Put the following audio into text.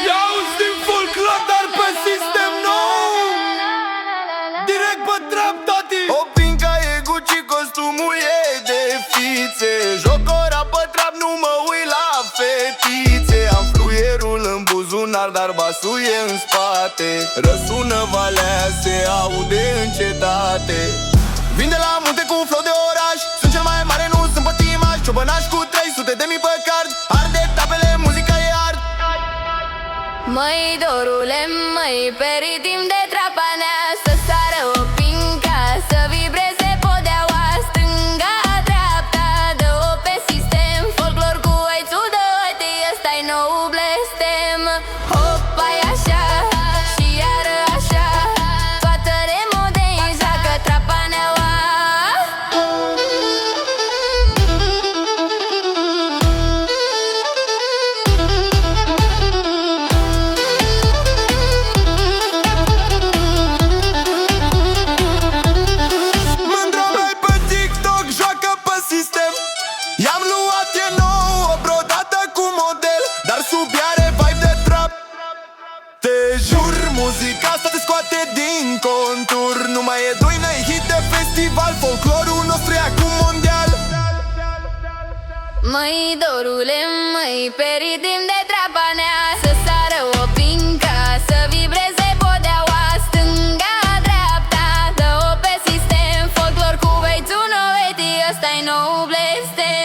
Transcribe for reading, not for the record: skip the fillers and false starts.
Iauzi din full club, dar pe sistem nou. Direct pe trap, tati. O pinca e Gucci, costumul e de fițe. Joc ora pe trap, nu mă uit la fetițe. Am fluierul în buzunar, dar basul e în spate. Răsună valea, se aude în cetate. Vin de la munte cu flow de oraș. Sunt cel mai mare, nu sunt pătimaș. Ciobănaș cu 300 de mii pe card. Arde tapele, muzica e art. Măi, dorule, măi, pe ritm de trapanea, să sară o pinca, să vibreze podeaua, stânga-dreapta, dă-o pe sistem. Folclor cu aițul, dă-te, ăsta-i nou blestem. Hopa, e așa, și iară așa, toată remodeniza că trapaneaua. Mândră mai pe TikTok, joacă pe sistem. I-am luat, e nouă, brodată cu model, dar sub ea are vibe de trap. Te jur, muzica asta te scoate din contur. Nu mai e doină, e hit de festival. Folclorul nostru e acum mondial. Măi, dorule, măi, pe ritm de trapanea, să sară o pinca, să vibreze podeaua, stânga-dreapta, dă-o pe sistem. Folclor cu băițul noveti, ăsta-i nou blestem.